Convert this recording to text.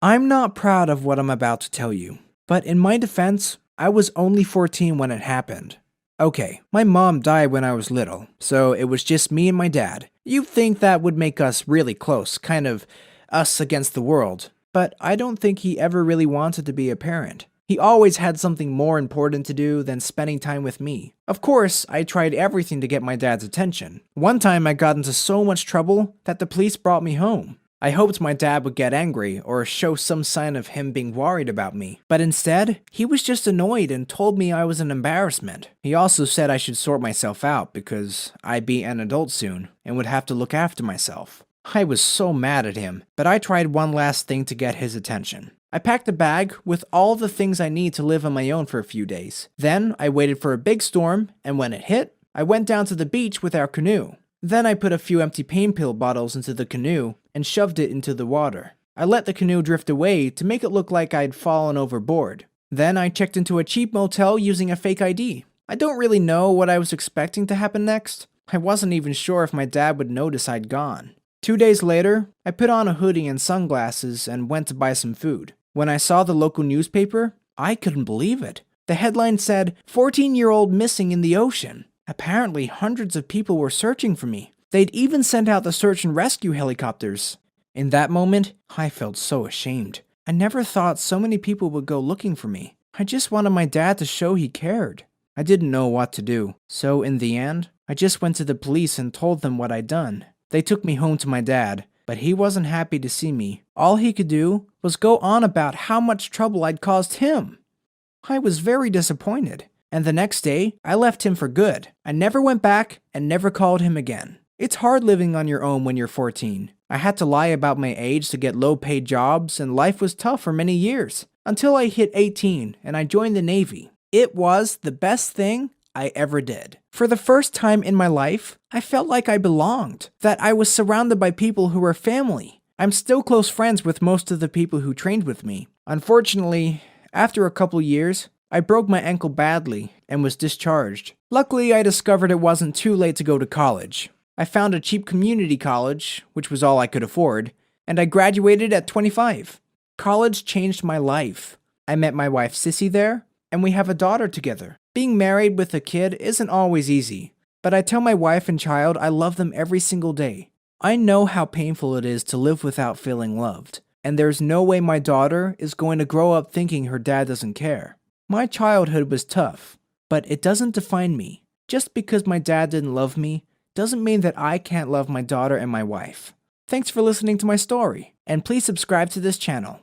I'm not proud of what I'm about to tell you, but in my defense, I was only 14 when it happened. Okay, my mom died when I was little, so it was just me and my dad. You'd think that would make us really close, kind of us against the world, but I don't think he ever really wanted to be a parent. He always had something more important to do than spending time with me. Of course, I tried everything to get my dad's attention. One time I got into so much trouble that the police brought me home. I hoped my dad would get angry or show some sign of him being worried about me, but instead, he was just annoyed and told me I was an embarrassment. He also said I should sort myself out because I'd be an adult soon and would have to look after myself. I was so mad at him, but I tried one last thing to get his attention. I packed a bag with all the things I need to live on my own for a few days. Then I waited for a big storm, and when it hit, I went down to the beach with our canoe. Then I put a few empty pain pill bottles into the canoe and shoved it into the water. I let the canoe drift away to make it look like I'd fallen overboard. Then I checked into a cheap motel using a fake ID. I don't really know what I was expecting to happen next. I wasn't even sure if my dad would notice I'd gone. 2 days later, I put on a hoodie and sunglasses and went to buy some food. When I saw the local newspaper, I couldn't believe it. The headline said, 14-year-old missing in the ocean. Apparently, hundreds of people were searching for me. They'd even sent out the search and rescue helicopters. In that moment, I felt so ashamed. I never thought so many people would go looking for me. I just wanted my dad to show he cared. I didn't know what to do, so in the end, I just went to the police and told them what I'd done. They took me home to my dad, but he wasn't happy to see me. All he could do was go on about how much trouble I'd caused him. I was very disappointed, and the next day, I left him for good. I never went back and never called him again. It's hard living on your own when you're 14. I had to lie about my age to get low-paid jobs, and life was tough for many years, until I hit 18 and I joined the Navy. It was the best thing I ever did. For the first time in my life, I felt like I belonged, that I was surrounded by people who were family. I'm still close friends with most of the people who trained with me. Unfortunately, after a couple years, I broke my ankle badly and was discharged. Luckily, I discovered it wasn't too late to go to college. I found a cheap community college, which was all I could afford, and I graduated at 25. College changed my life. I met my wife Sissy there, and we have a daughter together. Being married with a kid isn't always easy, but I tell my wife and child I love them every single day. I know how painful it is to live without feeling loved, and there's no way my daughter is going to grow up thinking her dad doesn't care. My childhood was tough, but it doesn't define me. Just because my dad didn't love me doesn't mean that I can't love my daughter and my wife. Thanks for listening to my story, and please subscribe to this channel.